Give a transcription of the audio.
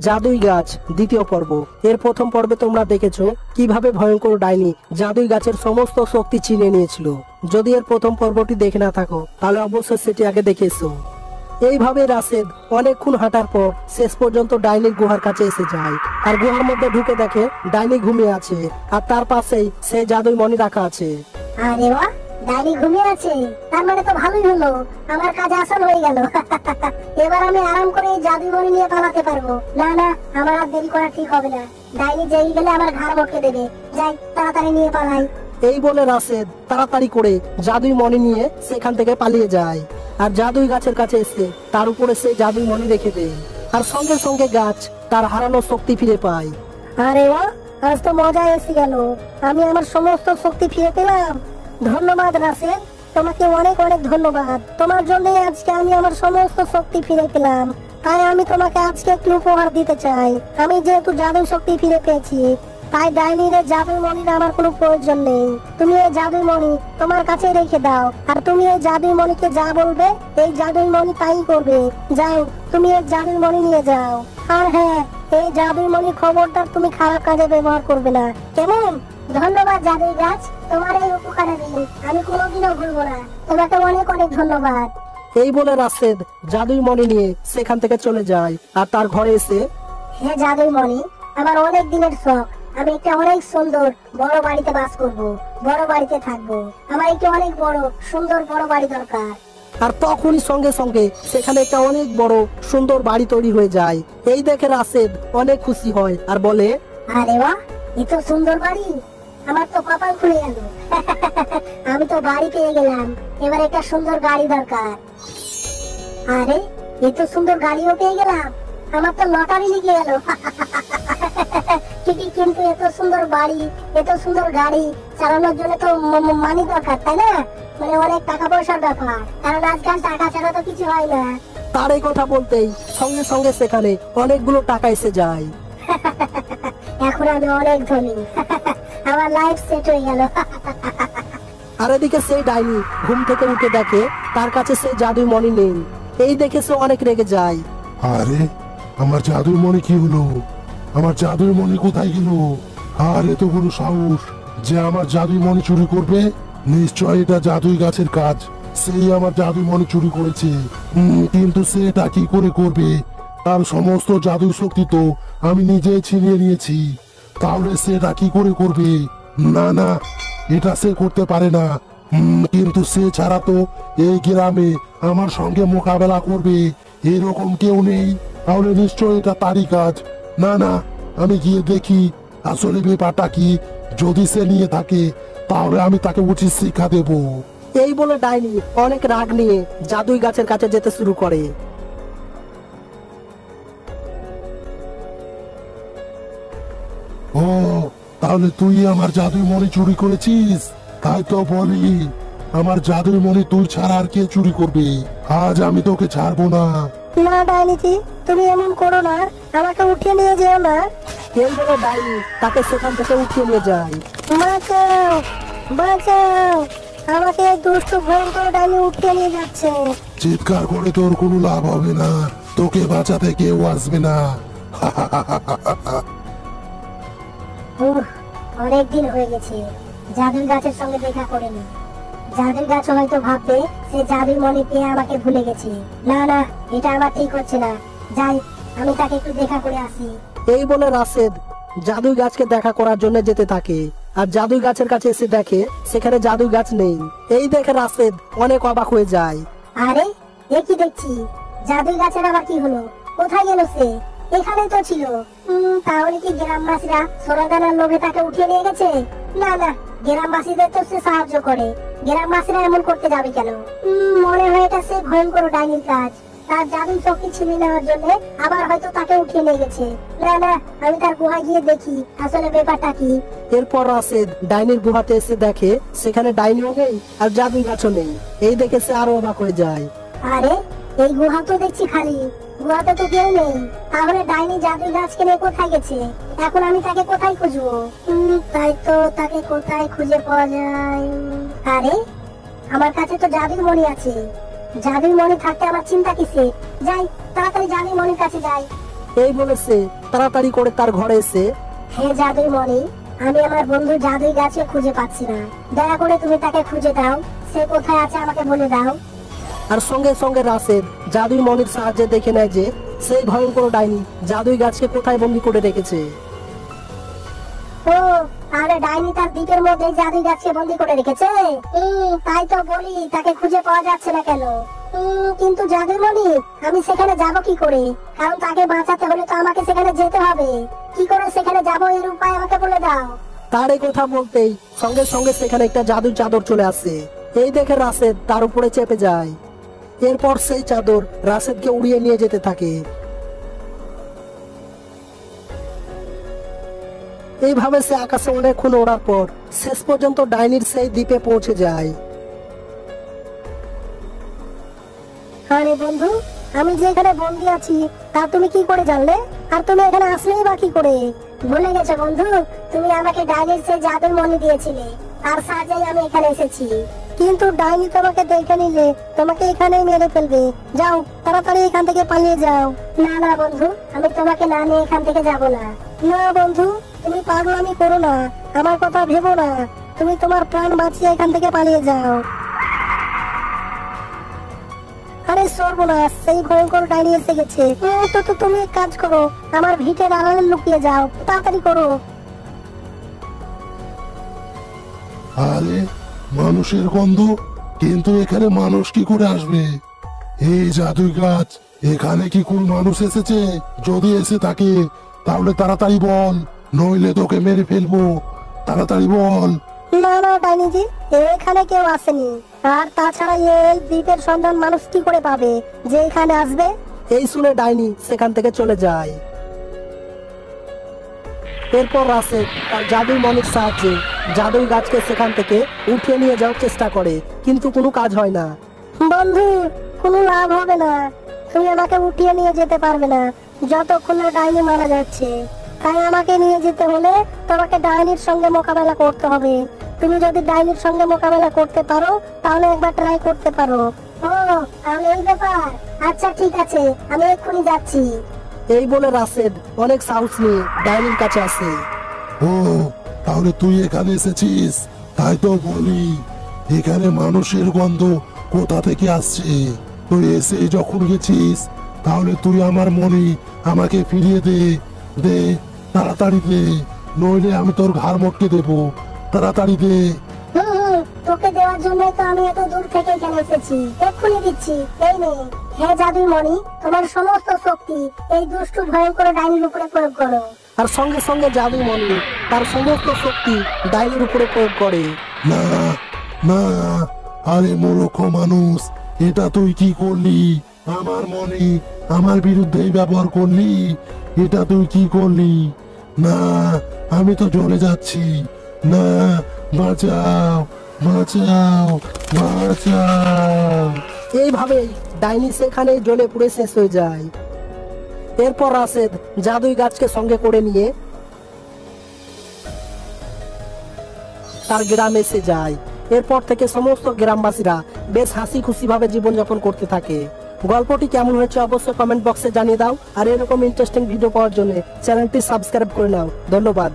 জাদুই গাছ দ্বিতীয় পর্ব। এর প্রথম পর্বে তোমরা দেখেছো কিভাবে ভয়ঙ্কর ডাইনি জাদুই গাছের সমস্ত শক্তি ছিনিয়ে নিয়েছিল। যদি এর প্রথম পর্বটি দেখে না থাকো তাহলে অবশ্যই সেটি আগে দেখেছো। এইভাবে রাশেদ অনেকক্ষণ হাঁটার পর শেষ পর্যন্ত ডাইনির গুহার কাছে এসে যায়। আর গুহার মধ্যে ঢুকে দেখে ডাইনি ঘুমিয়ে আছে, আর তার পাশেই সেই জাদুই মণি রাখা আছে। আরে বাহ, ডাইনি ঘুমিয়ে আছে, তার মানে তো ভালোই হলো, আমার কাজ আসান হয়ে গেল। এবার আমি আরাম করে এই জাদুই মণি নিয়ে পালাতে পারবো। না না, আমার আর দেরি করা ঠিক হবে না, ডাইনি যেই গেলে আমার ঘাড় মটকে দেবে। যাই, তাড়াতাড়ি নিয়ে পালাই। এই বলে রাশেদ তাড়াতাড়ি করে জাদুই মণি নিয়ে সেখান থেকে পালিয়ে যায়। আর জাদুই গাছের কাছে এসে তার উপরে সেই জাদুই মণি রেখে দেয়, আর সঙ্গে সঙ্গে গাছ তার হারানো শক্তি ফিরে পায়। আরে বাহ, আজ তো মজা এসে গেল, আমি আমার সমস্ত শক্তি ফিরে পেলাম। ধন্যবাদ রাসেল, তোমাকে অনেক অনেক ধন্যবাদ। তোমার জন্য আজকে আমি আমার সমস্ত শক্তি ফিরে পেলাম, তাই আমি তোমাকে আজকে একটু উপহার দিতে চাই। আমি যেহেতু জাদুই শক্তি ফিরে পেয়েছি, তাই ডাইনির জাদুই মণির আমার কোনো প্রয়োজন নেই। তুমি এই জাদুই মণি তোমার কাছে রেখে দাও, আর তুমি এই জাদুই মণিকে যা বলবে এই জাদুই মণি তাই করবে। যাও, তুমি এই জাদুই মণি নিয়ে যাও। আর হ্যাঁ, এই জাদুই মণি খবরদার তুমি খারাপ কাজে ব্যবহার করবে না, কেমন? ধন্যবাদ জাদুই গাছ, তোমার এই উপকারের দিন আমি কোনোদিনও ভুলবো না। তোমাকে অনেক অনেক ধন্যবাদ। এই বলে রাশেদ জাদুই মণি নিয়ে সেখান থেকে চলে যায়। আর তার ঘরে এসে, হে জাদুই মণি, আমার অনেক দিনের শখ, আমি একটা অনেক সুন্দর বড় বাড়িতে বাস করব, বড় বাড়িতে থাকবো। আমার একটা অনেক বড় সুন্দর বড় বাড়ি দরকার। আর তখনই সঙ্গে সঙ্গে সেখানে একটা অনেক বড় সুন্দর বাড়ি তৈরি হয়ে যায়। এই দেখে রাশেদ অনেক খুশি হয় আর বলে, আরে বাহ, এত সুন্দর বাড়ি, আমার তো কপাল খুলে গেল। আমি তো বাড়ি পেয়ে গেলাম, এবার একটা সুন্দর গাড়ি দরকার। আরে, এত সুন্দর গাড়িও পেয়ে গেলাম, আমার তো লটারি লেগে গেল। ঠিকই, কিন্তু এত সুন্দর বাড়ি এত সুন্দর গাড়ি চালানোর জন্য তো মানি দরকার, তাই না? মানে অনেক টাকা পয়সার ব্যাপার, কারণ আজকাল টাকা ছাড়া তো কিছু হয় না। তার এই কথা বলতেই সঙ্গে সঙ্গে সেখানে অনেকগুলো টাকা এসে যায়। এখন আমি অনেক ধনী। আমার লাইফ সেট হয়ে গেল। আর এদিকে সেই ডাইনি ঘুম থেকে উঠে দেখে তার কাছে সেই জাদুই মণি নেই। এই দেখে সে অনেক রেগে যায়। আরে, আমার জাদুর মণি কি হলো? আমার জাদুর মণি কোথায় গেল? আর এত বড় সাহস যে আমার জাদুই মণি চুরি করবে? নিশ্চয় এটা জাদুই গাছের কাজ, সেই আমার জাদুই মণি চুরি করেছে। কিন্তু সে এটা কি করে করবে? তার সমস্ত জাদুই শক্তি তো আমি নিজেই ছিনিয়ে নিয়েছি, তাহলে সে এটা কি করে করবে? না না, এটা সে করতে পারে না। কিন্তু সে ছাড়া তো এই গ্রামে আমার সঙ্গে মোকাবেলা করবে এরকম কেউ নেই, তাহলে নিশ্চয় এটা তারই কাজ। না না, আমি গিয়ে দেখি আসলে ব্যাপারটা কি। যদি সে নিয়ে থাকে তাহলে আমি তাকে উচিত শিক্ষা দেব। এই বলে ডাইনি অনেক রাগ নিয়ে জাদুই গাছের কাছে যেতে শুরু করে। ও, তাহলে তুই আমার জাদুই মণি চুরি করেছিস? তাই তো বলি, আমার জাদুই মণি তুই ছাড়া আর কে চুরি করবে? আজ আমি তোকে ছাড়বো না। না ডাইনিজি, তুমি এমন করো না, আমাকে উঠিয়ে নিয়ে যেও না। এই বলে ডাইনি তাকে সেখান থেকে উঠিয়ে নিয়ে যায়। বাঁচাও, বাঁচাও, আমাকে এই দুষ্ট ভয়ঙ্কর ডাইনি উঠিয়ে নিয়ে যাচ্ছে। চিৎকার করে তোর কোনো লাভ হবে না, তোকে বাঁচাতে কেউ আসবে না। অনেকদিন হয়ে গেছে জাদুর গাছের সঙ্গে দেখা করিনি। জাদুর গাছ হয়তো ভাববে সে জাদুর মণি পেয়ে আমাকে ভুলে গেছে। না না, এটা আমার ঠিক হচ্ছে না। যাই, আমি তাকে একটু দেখা করে আসি। এই বলে রাশেদ জাদুই গাছকে দেখা করার জন্য যেতে থাকে। আর জাদুই গাছের কাছে এসে দেখে সেখানে জাদুই গাছ নেই। এই দেখে রাশেদ অনেক অবাক হয়ে যায়। আরে, এ কি দেখছি? জাদুই গাছের আবার কি হলো? কোথায় গেল সে? এখানে তো ছিল। তাহলে কি গ্রামবাসীরা সোনাদানার লোভে তাকে উঠিয়ে নিয়ে গেছে? না না, গ্রামবাসীদের তো সে সাহায্য করে, গ্রামবাসীরা এমন করতে যাবে কেন? মনে হয় এটা সে ভয়ঙ্কর ডাইনির কাজ, তার জাদুই শক্তি ছিনিয়ে নেওয়ার জন্য আবার হয়তো তাকে উঠিয়ে নিয়ে গেছে। না না, আমি তার গুহায় গিয়ে দেখি আসলে ব্যাপারটা কি। এরপর রাশেদ ডাইনির গুহাতে এসে দেখে সেখানে ডাইনিও নেই আর জাদুই গাছও নেই। এই দেখে সে আরো অবাক হয়ে যায়। আরে, এই গুহা তো দেখছি খালি, গুহাতে তো কেউ নেই। তাহলে ডাইনি জাদুই গাছকে নিয়ে কোথায় গেছে? এখন আমি তাকে কোথায় খুঁজবো? তাই তো, তাকে কোথায় খুঁজে পাওয়া যায়? আরে, আমার কাছে তো জাদুই মণি আছে, জাদুই মণি থাকতে আমার চিন্তা কিসে? যাই, তাড়াতাড়ি জাদুই মণির কাছে যাই। এই বলেছে তাড়াতাড়ি করে তার ঘরে এসে হে জাদুই মণি, আমি আমার বন্ধু জাদুই গাছকে খুঁজে পাচ্ছি না, দয়া করে তুমি তাকে খুঁজে দাও। সে কোথায় আছে আমাকে বলে দাও। আর সঙ্গে সঙ্গে রাসেল জাদুই মনির সাহায্যে দেখে নেয় যে সেই ভয়ঙ্কর ডাইনি জাদুই গাছকে কোথায় বন্দি করে রেখেছে। ও, আরে ডাইনি তার দ্বীপের মধ্যে জাদুই গাছকে বন্দি করে রেখেছে। তাই তো বলি তাকে খুঁজে পাওয়া যাচ্ছে না কেন। কিন্তু জাদুই মণি, আমি সেখানে যাব কি করে? কারণ তাকে বাঁচাতে হলে তো আমাকে সেখানে যেতে হবে। কি করে সেখানে যাব এর উপায় আমাকে বলে দাও। তার এই কথা বলতেই সঙ্গে সঙ্গে সেখানে একটা জাদুর চাদর চলে আসে। এই দেখে রাশেদ তার উপরে চেপে যায়। এরপর সেই চাদর রাশেদকে উড়িয়ে নিয়ে যেতে থাকে। এইভাবে সে আকাশে অনেকক্ষণ ওড়ার পর শেষ পর্যন্ত ডাইনির সেই দ্বীপে পৌঁছে যায়। আরে বন্ধু, আমি যে এখানে বন্দি আছি তা তুমি কি করে জানলে? আর তুমি এখানে আসলেই বা কি করে? ভুলে গেছো বন্ধু, তুমি আমাকে ডাইনির সেই জাদুর মণি দিয়েছিলে, তার সাহায্যেই আমি এখানে এসেছি। কিন্তু ডাইনি তোমাকে দেখে নিলে তোমাকে এখানেই মেরে ফেলবে। যাও, তাড়াতাড়ি এখান থেকে পালিয়ে যাও। না না বন্ধু, আমি তোমাকে না নিয়ে এখান থেকে যাব না। না বন্ধু, তুমি পাগলামি করো না, আমার কথা ভেবো না। তুমি তোমার প্রাণ বাঁচিয়ে এখান থেকে পালিয়ে যাও। আরে সর্বনাশ, সেই ভয়ঙ্কর ডাইনি এসে গেছে। তো তুমি এক কাজ করো, আমার ভিটের আড়ালে লুকিয়ে যাও, তাড়াতাড়ি করো। আরে মানুষের গন্ধ, কিন্তু এখানে মানুষ কি করে আসবে? এই জাদুই গাছ, এখানে কি কোন মানুষ এসেছে? যদি এসে থাকে তাহলে তাড়াতাড়ি বল, নইলে তোকে মেরে ফেলবো। তাড়াতাড়ি বল। না না ডাইনিজি, এখানে কেউ আসেনি। আর তাছাড়া এই দ্বীপের সন্ধান মানুষ কি করে পাবে যে এখানে আসবে? এই শুনে ডাইনি সেখান থেকে চলে যায়। এরপর রাশেদ তার জাদুই মনির সাহায্যে জাদুই গাছকে সেখান থেকে উঠিয়ে নিয়ে যাওয়ার চেষ্টা করে, কিন্তু কোনো কাজ হয় না। বন্ধু, কোনো লাভ হবে না। তুমি আমাকে উঠিয়ে নিয়ে যেতে পারবে না যতক্ষণ না ডাইনি মারা যাচ্ছে। তাই আমাকে নিয়ে যেতে হলে তোমাকে ডাইনির সঙ্গে মোকাবেলা করতে হবে। তুমি যদি ডাইনির সঙ্গে মোকাবেলা করতে পারো তাহলে একবার ট্রাই করতে পারো। ও, তাহলে এই ব্যাপার। আচ্ছা ঠিক আছে, আমি এক্ষুনি যাচ্ছি। এই বলে রাশেদ অনেক সাহস নিয়ে ডাইনির কাছে আসে। ও, তাহলে তুই এখানে এসেছিস? তাই তো বলি, এখানে মানুষের গন্ধ কোথা থেকে আসছে? তুই এসে যখন গেছিস, তাহলে তুই আমার মনি আমাকে ফিরিয়ে দে। দে, তাড়াতাড়ি দে, নইলে আমি তোর ঘাড় মটকে দেবো। তাড়াতাড়ি দে। তোকে দেওয়ার জন্য তো আমি এত দূর থেকে এখানে এসেছি। এক্ষুনি দিচ্ছি, এই নে। হে জাদুই মণি, তোমার সমস্ত শক্তি এই দুষ্টু ভয়ঙ্কর ডাইনির উপরে প্রয়োগ করো। আর সঙ্গে সঙ্গে জাদুই মনি তার সমস্ত শক্তি ডাইনির উপরে প্রয়োগ করে। না না, আরে মূর্খ মানুষ, এটা তুই কি করলি? আমার মনে আমার বিরুদ্ধেই ব্যবহার করলি। এটা তুই কি করলি? না, আমি তো জ্বলে যাচ্ছি। না, বাঁচাও, বাঁচাও, বাঁচাও। এইভাবেই ডাইনি সেখানে জ্বলে পুড়ে শেষ হয়ে যায়। এরপর রাশেদ জাদুই গাছকে সঙ্গে করে নিয়ে তার গ্রামে এসে যায়। এরপর থেকে সমস্ত গ্রামবাসীরা বেশ হাসি খুশি ভাবে জীবনযাপন করতে থাকে। গল্পটি কেমন হয়েছে অবশ্যই কমেন্ট বক্সে জানিয়ে দাও। আর এরকম ইন্টারেস্টিং ভিডিও পাওয়ার জন্য চ্যানেলটি সাবস্ক্রাইব করে নাও। ধন্যবাদ।